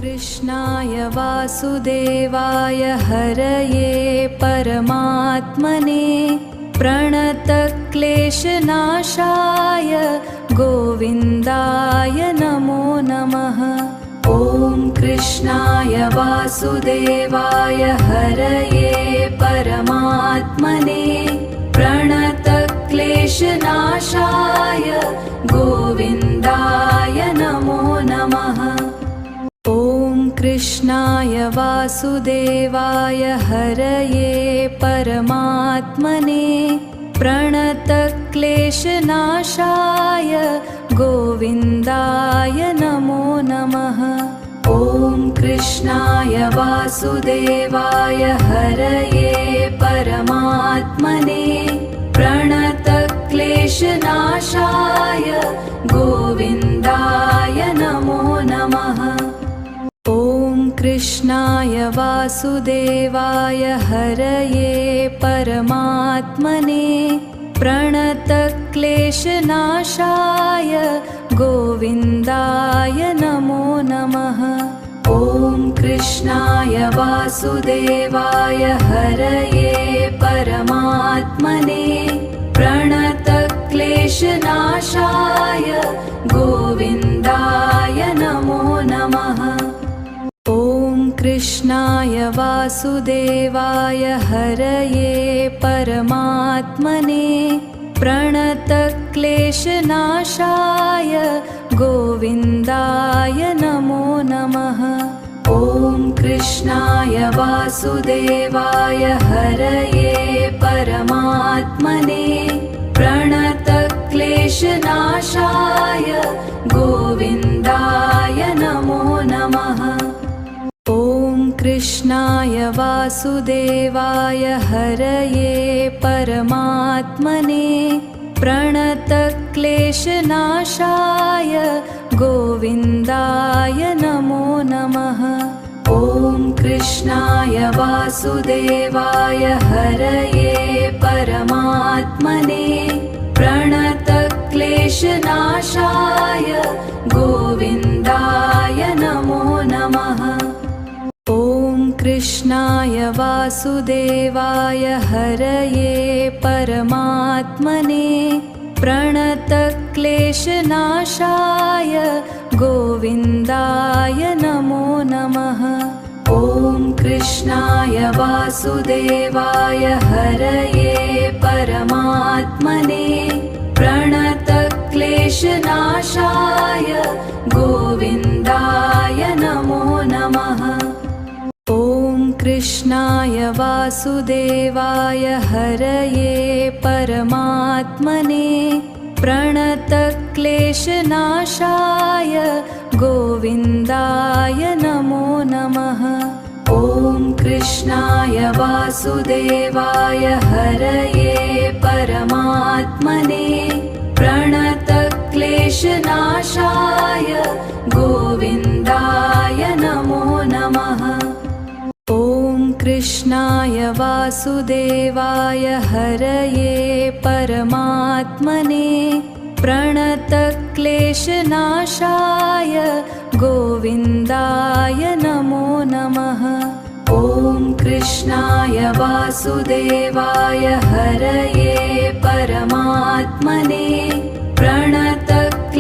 कृष्णाय वासुदेवाय हरये परमात्मने प्रणतक्लेशनाशाय गोविन्दाय नमो नमः। ॐ कृष्णाय वासुदेवाय हरये परमात्मने प्रणतक्लेशनाशाय गोविन्दाय नमो नमः। ॐ कृष्णाय वासुदेवाय हरये परमात्मने प्रणतक्लेशनाशाय गोविन्दाय नमो नमः। ॐ कृष्णाय वासुदेवाय हरये परमात्मने प्रणतक्लेशनाशाय गोविन्दाय नमो नमः। ॐ कृष्णाय वासुदेवाय हरये परमात्मने प्रणतक्लेशनाशाय गोविन्दाय नमो नमः। ॐ कृष्णाय वासुदेवाय हरये परमात्मने प्रणतक्लेशनाशाय गोविन्दाय नमो नमः। ॐ कृष्णाय वासुदेवाय हरये परमात्मने प्रणतक्लेशनाशाय गोविन्दाय नमो नमः। ॐ कृष्णाय वासुदेवाय हरये परमात्मने प्रणतक्लेशनाशाय गोविन्दाय नमो नमः। ॐ कृष्णाय वासुदेवाय हरये परमात्मने प्रणतक्लेशनाशाय गोविन्दाय नमो नमः। ॐ कृष्णाय वासुदेवाय हरये परमात्मने प्रणतक्लेशनाशाय गोविन्दाय नमो नमः। ॐ कृष्णाय वासुदेवाय हरये परमात्मने प्रणतक्लेशनाशाय गोविन्दाय नमो नमः। ॐ कृष्णाय वासुदेवाय हरये परमात्मने प्रणतक्लेशनाशाय गोविन्दाय नमो नमः। ॐ कृष्णाय वासुदेवाय हरये परमात्मने प्रणतक्लेशनाशाय गोविन्दाय नमो नमः। ॐ कृष्णाय वासुदेवाय हरये परमात्मने प्रणतक्लेशनाशाय गोविन्दाय नमो नमः। ॐ कृष्णाय वासुदेवाय हरये परमात्मने प्रणतक्लेशनाशाय गोविन्दाय नमो नमः। ॐ कृष्णाय वासुदेवाय हरये परमात्मने प्रणतक्लेशनाशाय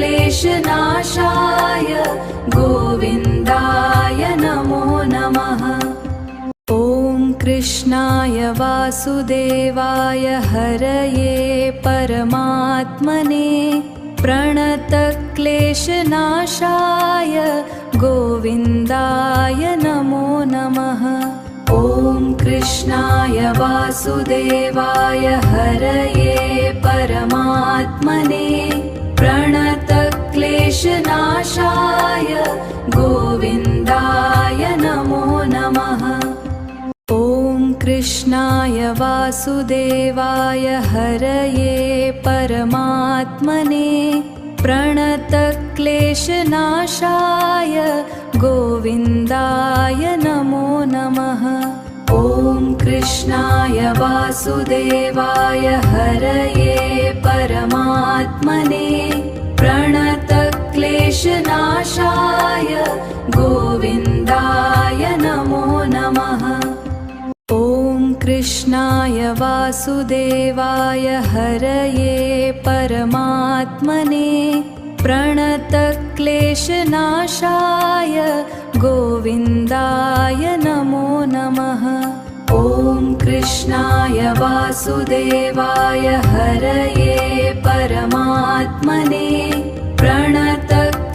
गोविन्दाय नमो नमः। ॐ कृष्णाय वासुदेवाय हरये परमात्मने प्रणतक्लेशनाशाय गोविन्दाय नमो नमः। ॐ कृष्णाय वासुदेवाय हरये परमात्मने प्रणतक्लेशनाशाय गोविन्दाय नमो नमः। ॐ कृष्णाय वासुदेवाय हरये परमात्मने प्रणतक्लेशनाशाय गोविन्दाय नमो नमः। ॐ कृष्णाय वासुदेवाय हरये परमात्मने प्रणतक्लेशनाशाय गोविन्दाय कृष्णाय वासुदेवाय हरये परमात्मने प्रणतक्लेशनाशाय गोविन्दाय नमो नमः। ॐ कृष्णाय वासुदेवाय हरये परमात्मने प्रणतक्लेशनाशाय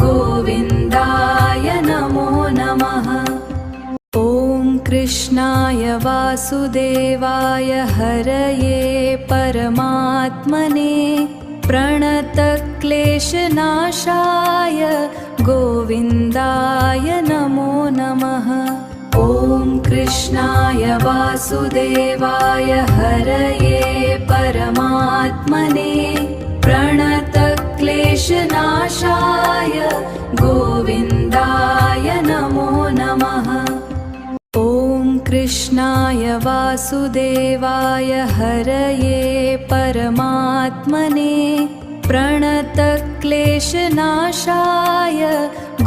गोविन्दाय नमो नमः। ॐ कृष्णाय वासुदेवाय हरये परमात्मने प्रणतक्लेशनाशाय गोविन्दाय नमो नमः। ॐ कृष्णाय वासुदेवाय हरये परमात्मने प्रणतक्लेशनाशाय गोविन्दाय नमो नमः। ॐ कृष्णाय वासुदेवाय हरये परमात्मने प्रणतक्लेशनाशाय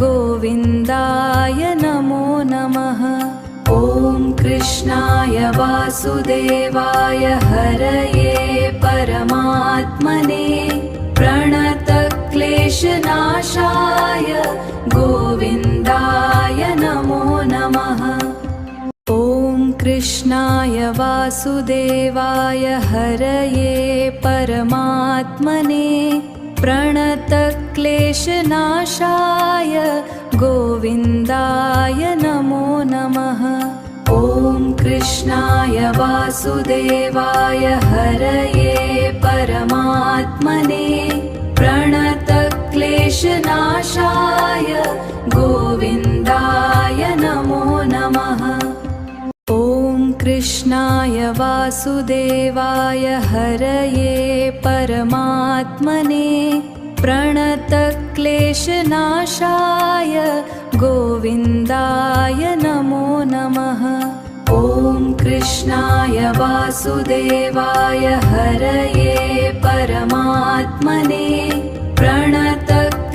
गोविन्दाय नमो नमः। ॐ कृष्णाय वासुदेवाय हरये परमात्मने प्रणतक्लेशनाशाय गोविन्दाय नमो नमः। ॐ कृष्णाय वासुदेवाय हरये परमात्मने प्रणतक्लेशनाशाय गोविन्दाय नमो नमः। ॐ कृष्णाय वासुदेवाय हरये परमात्मने प्रणतक्लेशनाशाय गोविन्दाय नमो नमः। ॐ कृष्णाय वासुदेवाय हरये परमात्मने प्रणतक्लेशनाशाय गोविन्दाय नमो नमः। ॐ कृष्णाय वासुदेवाय हरये परमात्मने प्रणतक्लेशनाशाय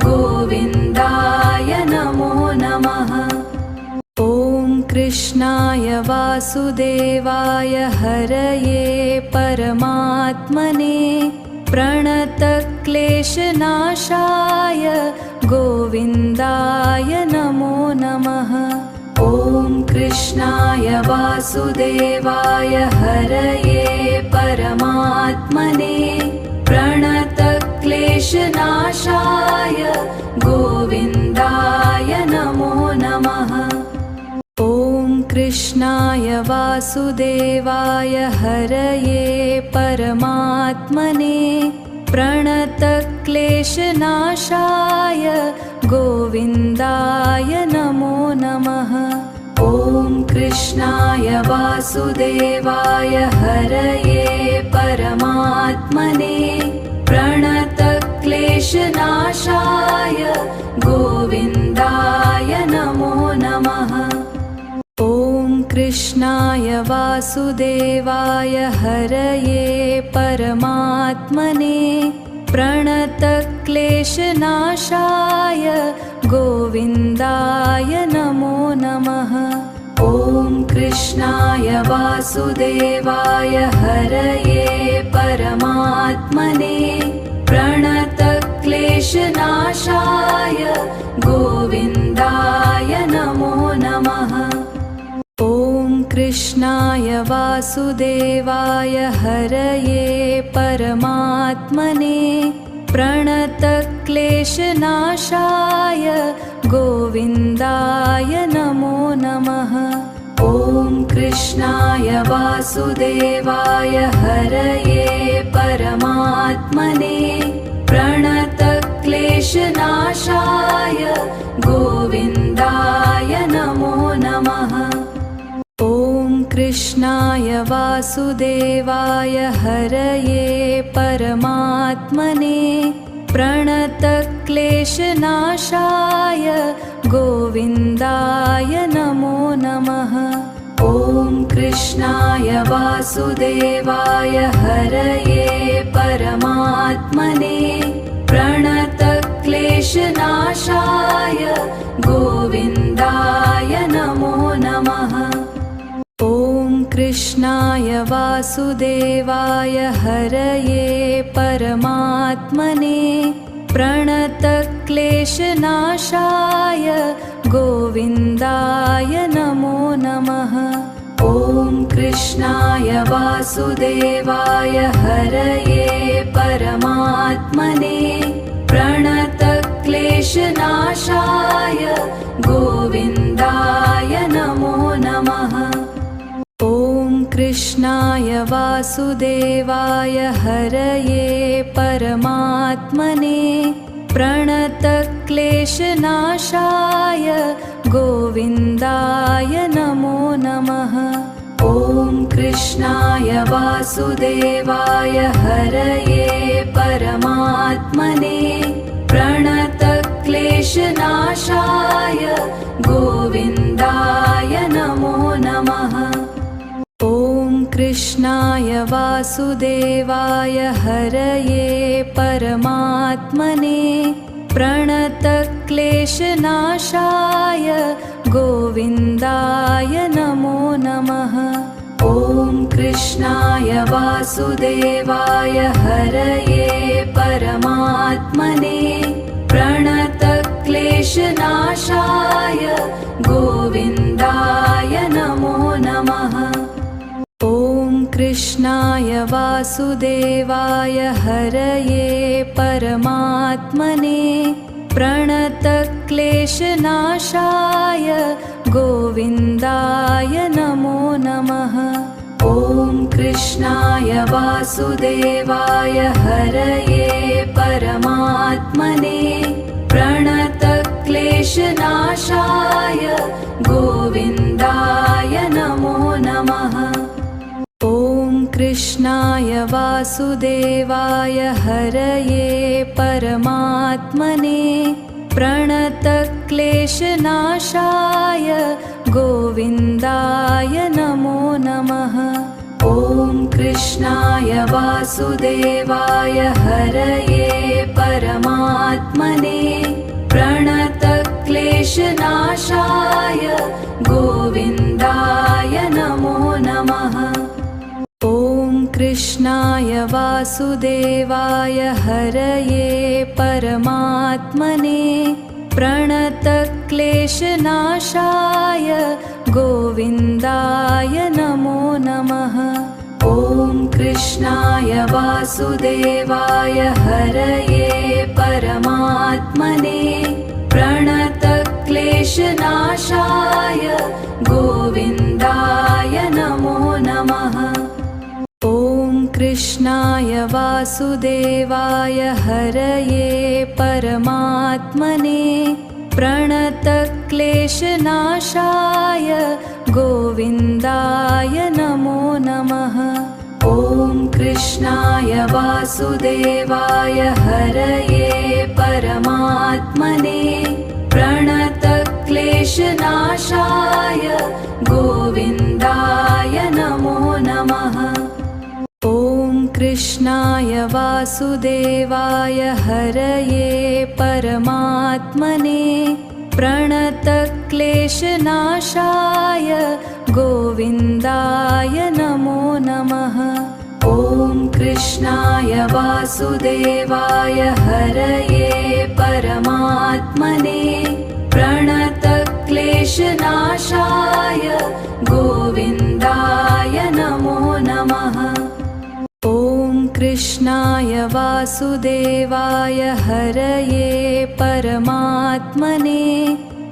गोविन्दाय नमो नमः। ॐ कृष्णाय वासुदेवाय हरये परमात्मने प्रणतक्लेशनाशाय गोविन्दाय नमो नमः। ॐ कृष्णाय वासुदेवाय हरये परमात्मने प्रणतक्लेशनाशाय गोविन्दाय नमो नमः। ॐ कृष्णाय वासुदेवाय हरये परमात्मने प्रणतक्लेशनाशाय गोविन्दाय नमो नमः। ॐ कृष्णाय वासुदेवाय हरये परमात्मने प्रणतक्लेशनाशाय गोविन्दाय नमो नमः। ॐ कृष्णाय वासुदेवाय हरये परमात्मने प्रणतक्लेशनाशाय गोविन्दाय नमो नमः। ॐ कृष्णाय वासुदेवाय हरये परमात्मने प्रणतक्लेशनाशाय गोविन्दाय नमो नमः। ॐ कृष्णाय वासुदेवाय हरये परमात्मने प्रणतक्लेशनाशाय गोविन्दाय नमो नमः। ॐ कृष्णाय वासुदेवाय हरये परमात्मने प्रणतक्लेशनाशाय गोविन्दाय नमो नमः। ॐ कृष्णाय वासुदेवाय हरये परमात्मने प्रणतक्लेशनाशाय गोविन्दाय नमो नमः। ॐ कृष्णाय वासुदेवाय हरये परमात्मने प्रणतक्लेशनाशाय गोविन्दाय नमो नमः। ॐ कृष्णाय वासुदेवाय हरये परमात्मने प्रणतक्लेशनाशाय गोविन्दाय नमो नमः। ॐ कृष्णाय वासुदेवाय हरये परमात्मने प्रणतक्लेशनाशाय गोविन्दाय नमो नमः। ॐ कृष्णाय वासुदेवाय हरये परमात्मने प्रणतक्लेशनाशाय गोविन्दाय नमो नमः। ॐ कृष्णाय वासुदेवाय हरये परमात्मने प्रणतक्लेशनाशाय गोविन्दाय नमो नमः। ॐ कृष्णाय वासुदेवाय हरये परमात्मने प्रणतक्लेशनाशाय गोविन्दाय नमो नमः। ॐ कृष्णाय वासुदेवाय हरये परमात्मने प्रणतक्लेशनाशाय गोविन्दाय नमो नमः। ॐ कृष्णाय वासुदेवाय हरये परमात्मने प्रणतक्लेशनाशाय गोविन्दाय नमो नमः। ॐ कृष्णाय वासुदेवाय हरये परमात्मने प्रणतक्लेशनाशाय गोविन्दाय नमो नमः। ॐ कृष्णाय वासुदेवाय हरये परमात्मने प्रणतक्लेशनाशाय गोविन्दाय नमो नमः। ॐ कृष्णाय वासुदेवाय हरये परमात्मने प्रणतक्लेशनाशाय गोविन्दाय नमो नमः। ॐ कृष्णाय वासुदेवाय हरये परमात्मने प्रणतक्लेशनाशाय गोविन्दाय नमो नमः। ॐ कृष्णाय वासुदेवाय हरये परमात्मने प्रणतक्लेशनाशाय गोविन्दाय नमो नमः। ॐ कृष्णाय वासुदेवाय हरये परमात्मने प्रणतक्लेशनाशाय गोविन्दाय नमो नमः। ॐ कृष्णाय वासुदेवाय हरये परमात्मने प्रणतक्लेशनाशाय गोविन्दाय नमो नमः। ॐ कृष्णाय वासुदेवाय हरये परमात्मने प्रणतक्लेशनाशाय गोविन्दाय नमो नमः। ॐ कृष्णाय वासुदेवाय हरये परमात्मने प्रणतक्लेशनाशाय गोविन्दाय नमो नमः। ॐ कृष्णाय वासुदेवाय हरये परमात्मने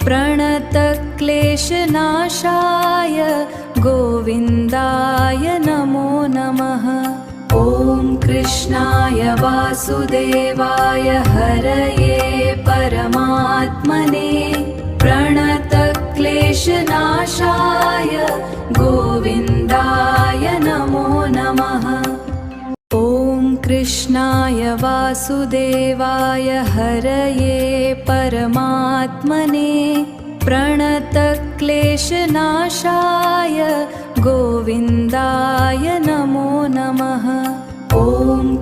प्रणतक्लेशनाशाय गोविन्दाय नमो नमः। ॐ कृष्णाय वासुदेवाय हरये परमात्मने प्रणतक्लेशनाशाय गोविन्दाय नमो नमः। ॐ कृष्णाय वासुदेवाय हरये परमात्मने प्रणतक्लेशनाशाय गोविन्दाय नमो नमः। ॐ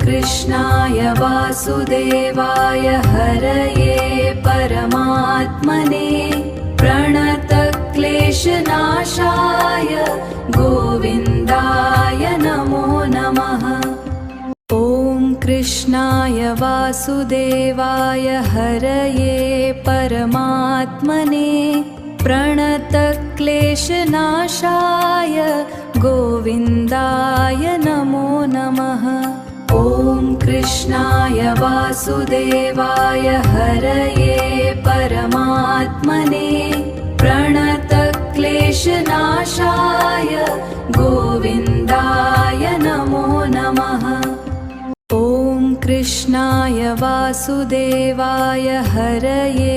कृष्णाय वासुदेवाय हरये परमात्मने प्रणतक्लेशनाशाय गोविन्दाय नमो नमः। ॐ कृष्णाय वासुदेवाय हरये परमात्मने प्रणतक्लेशनाशाय गोविन्दाय नमो नमः। ॐ कृष्णाय वासुदेवाय हरये परमात्मने प्रणतक्लेशनाशाय गोविन्दाय नमो नमः। ॐ कृष्णाय वासुदेवाय हरये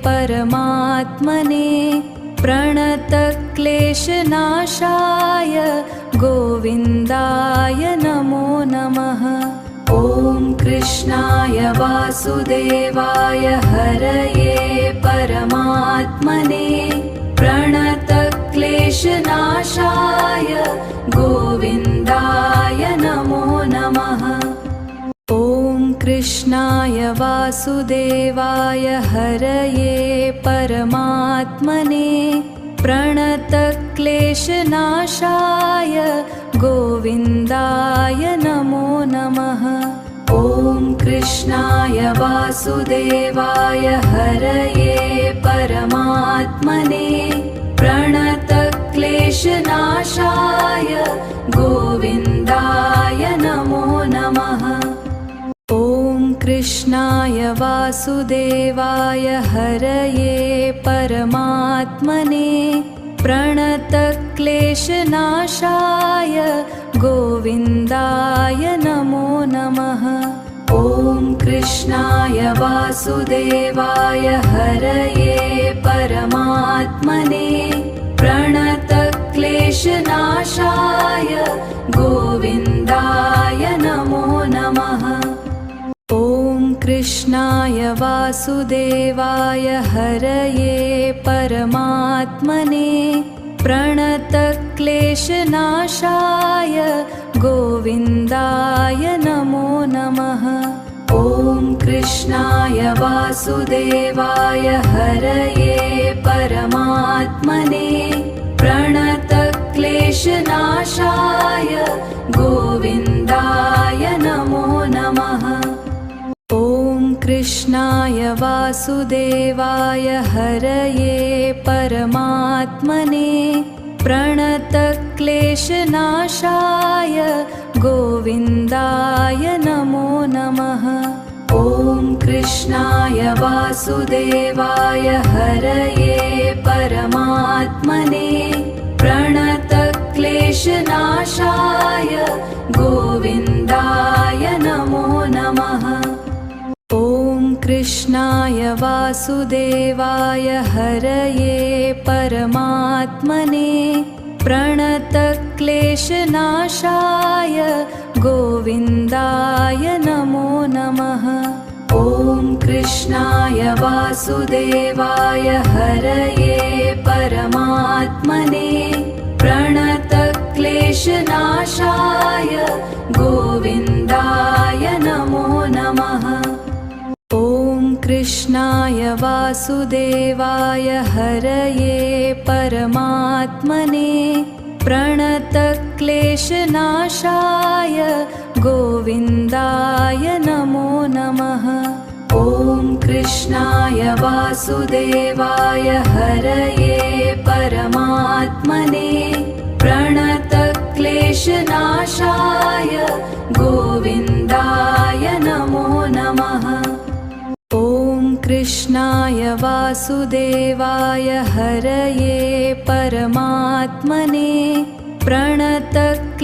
परमात्मने प्रणतक्लेशनाशाय गोविन्दाय नमो नमः। ॐ कृष्णाय वासुदेवाय हरये परमात्मने प्रणतक्लेशनाशाय गोविन्दाय नमो नमः। ॐ कृष्णाय वासुदेवाय हरये परमात्मने प्रणतक्लेशनाशाय गोविन्दाय नमो नमः। ॐ कृष्णाय वासुदेवाय हरये परमात्मने प्रणतक्लेशनाशाय गोविन्दाय नमो नमः। ॐ कृष्णाय वासुदेवाय हरये परमात्मने प्रणतक्लेशनाशाय गोविन्दाय नमो नमः। ॐ कृष्णाय वासुदेवाय हरये परमात्मने प्रणतक्लेशनाशाय गोविन्दाय नमो नमः। ॐ कृष्णाय वासुदेवाय हरये परमात्मने प्रणतक्लेशनाशाय गोविन्दाय नमो नमः। ॐ कृष्णाय वासुदेवाय हरये परमात्मने प्रणतक्लेशनाशाय गोविन्दाय नमो नमः। ॐ कृष्णाय वासुदेवाय हरये परमात्मने प्रणतक्लेशनाशाय गोविन्दाय नमो नमः। ॐ कृष्णाय वासुदेवाय हरये परमात्मने प्रणतक्लेशनाशाय गोविन्दाय नमो नमः। ॐ कृष्णाय वासुदेवाय हरये परमात्मने प्रणतक्लेशनाशाय गोविन्दाय नमो नमः। ॐ कृष्णाय वासुदेवाय हरये परमात्मने प्रणतक्लेशनाशाय गोविन्दाय नमो नमः। ॐ कृष्णाय वासुदेवाय हरये परमात्मने प्रणतक्लेशनाशाय गोविन्दाय नमो नमः। ॐ कृष्णाय वासुदेवाय हरये परमात्मने प्रणतक्लेशनाशाय गोविन्दाय नमो नमः। ॐ कृष्णाय वासुदेवाय हरये परमात्मने प्रणतक्लेशनाशाय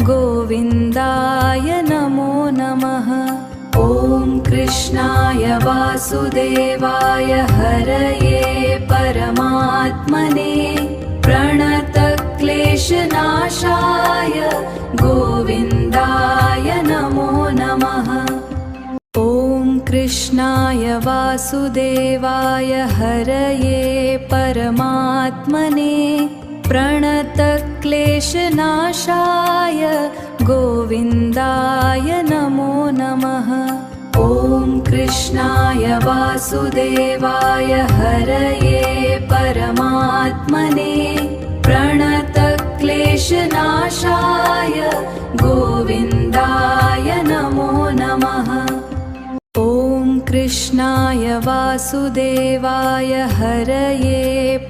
गोविन्दाय नमो नमः। ॐ कृष्णाय वासुदेवाय हरये परमात्मने प्रणतक्लेशनाशाय गोविन्दाय नमो नमः। ॐ कृष्णाय वासुदेवाय हरये परमात्मने प्रणतक्लेशनाशाय गोविन्दाय नमो नमः। ॐ ॐ कृष्णाय वासुदेवाय हरये परमात्मने प्रणतक्लेशनाशाय गोविन्दाय नमो नमः। ॐ कृष्णाय वासुदेवाय हरये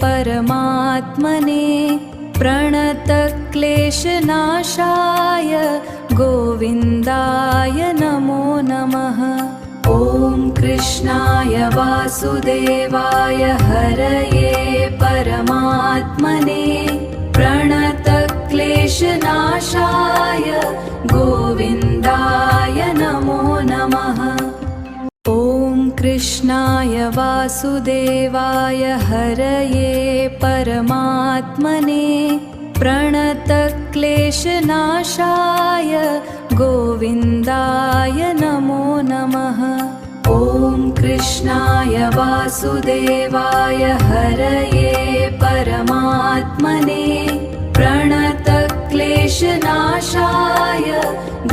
परमात्मने प्रणतक्लेशनाशाय गोविन्दाय नमो नमः। ॐ कृष्णाय वासुदेवाय हरये परमात्मने प्रणतक्लेशनाशाय गोविन्दाय नमो नमः। ॐ कृष्णाय वासुदेवाय हरये परमात्मने प्रणतक्लेशनाशाय गोविन्दाय नमो नमः। ॐ कृष्णाय वासुदेवाय हरये परमात्मने प्रणतक्लेशनाशाय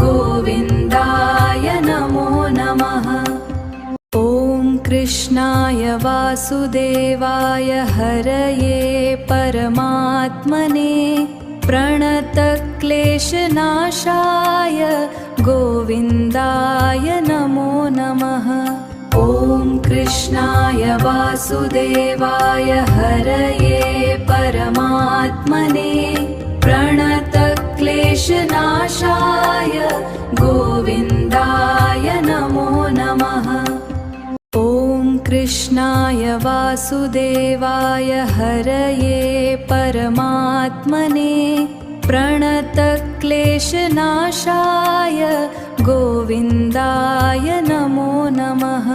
गोविन्दाय नमो नमः। ॐ कृष्णाय वासुदेवाय हरये परमात्मने प्रणतक्लेशनाशाय गोविन्दाय नमो नमः। ॐ कृष्णाय वासुदेवाय हरये परमात्मने प्रणतक्लेशनाशाय गोविन्दाय नमो नमः। ॐ कृष्णाय वासुदेवाय हरये परमात्मने प्रणतक्लेशनाशाय गोविन्दाय नमो नमः।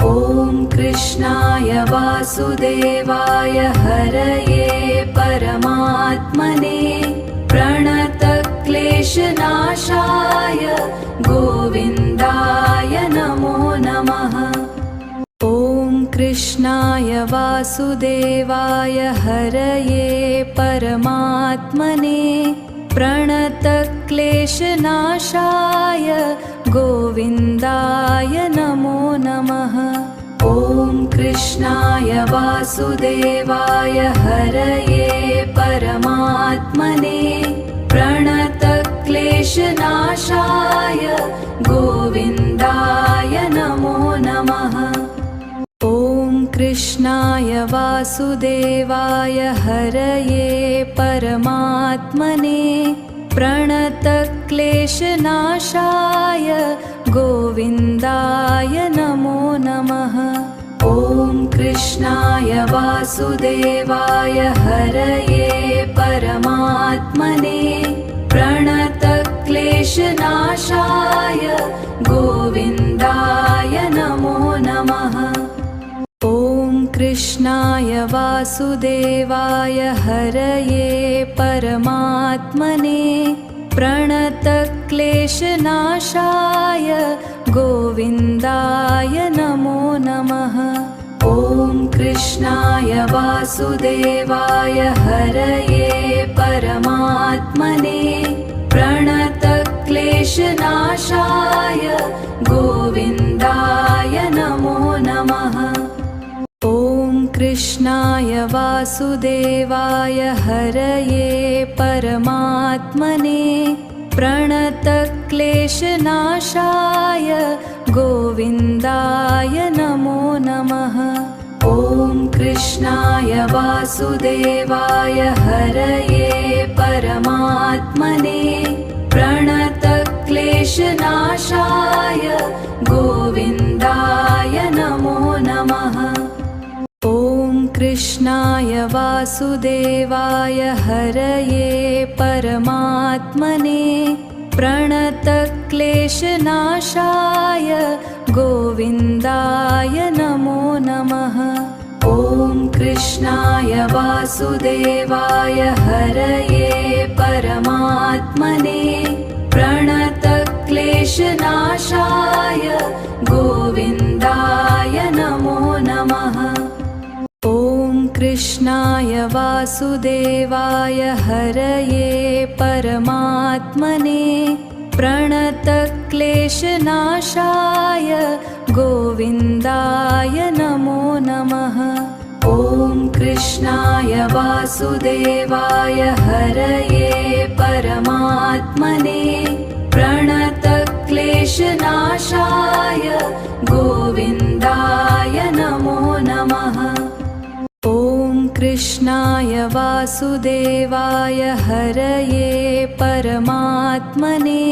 ॐ कृष्णाय वासुदेवाय हरये परमात्मने प्रणतक्लेशनाशाय गोविन्दाय नमो नमः। ॐ कृष्णाय वासुदेवाय हरये परमात्मने प्रणतक्लेशनाशाय गोविन्दाय नमो नमः। ॐ कृष्णाय वासुदेवाय हरये परमात्मने प्रणतक्लेशनाशाय गोविन्दाय नमो नमः। ॐ कृष्णाय वासुदेवाय हरये परमात्मने प्रणतक्लेशनाशाय गोविन्दाय नमो नमः। ॐ कृष्णाय वासुदेवाय हरये परमात्मने प्रणतक्लेशनाशाय गोविन्दाय नमो नमः। ॐ कृष्णाय वासुदेवाय हरये परमात्मने प्रणतक्लेशनाशाय गोविन्दाय नमो नमः। ॐ कृष्णाय वासुदेवाय हरये परमात्मने प्रणतक्लेशनाशाय गोविन्दाय नमो नमः। ॐ कृष्णाय वासुदेवाय हरये परमात्मने प्रणतक्लेशनाशाय गोविन्दाय नमो नमः। ॐ कृष्णाय वासुदेवाय हरये परमात्मने प्रणतक्लेशनाशाय गोविन्दाय नमो नमः। ॐ कृष्णाय वासुदेवाय हरये परमात्मने प्रणतक्लेशनाशाय गोविन्दाय नमो नमः। ॐ कृष्णाय वासुदेवाय हरये परमात्मने प्रणतक्लेशनाशाय गोविन्दाय नमो नमः। ॐ कृष्णाय वासुदेवाय हरये परमात्मने प्रणतक्लेशनाशाय प्रणतक्लेशनाशाय गोविन्दाय नमो नमः। ॐ कृष्णाय वासुदेवाय हरये परमात्मने प्रणतक्लेशनाशाय गोविन्दाय नमो नमः। ॐ कृष्णाय वासुदेवाय हरये परमात्मने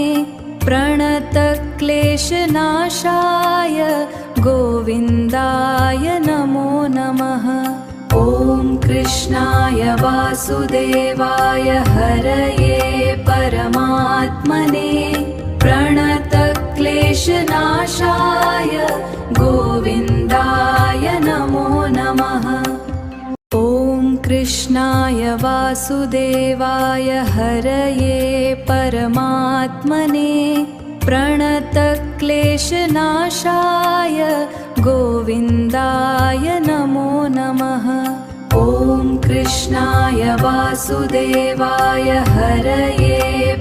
प्रणतक्लेशनाशाय गोविन्दाय नमो नमः। ॐ कृष्णाय वासुदेवाय हरये परमात्मने प्रणतक्लेशनाशाय गोविन्दाय नमो नमः। ॐ कृष्णाय वासुदेवाय हरये परमात्मने प्रणतक्लेशनाशाय गोविन्दाय नमो नमः। ॐ कृष्णाय वासुदेवाय हरये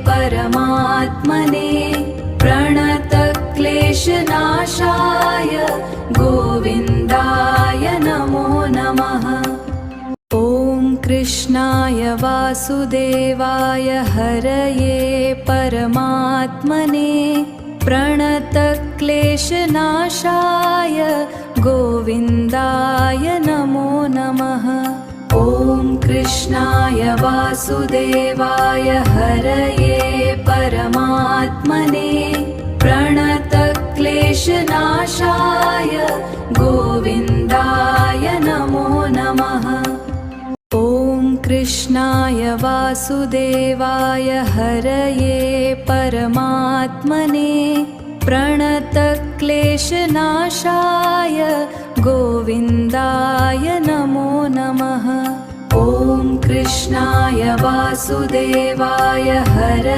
परमात्मने प्रणतक्लेशनाशाय गोविन्दाय नमो नमः। ॐ कृष्णाय वासुदेवाय हरये परमात्मने प्रणतक्लेशनाशाय गोविन्दाय नमो नमः। ॐ कृष्णाय वासुदेवाय हरये परमात्मने प्रणतक्लेशनाशाय गोविन्दाय नमो नमः। ॐ कृष्णाय वासुदेवाय हरये परमात्मने प्रणतक्लेशनाशाय गोविन्दाय नमो नमः। ॐ कृष्णाय वासुदेवाय हरये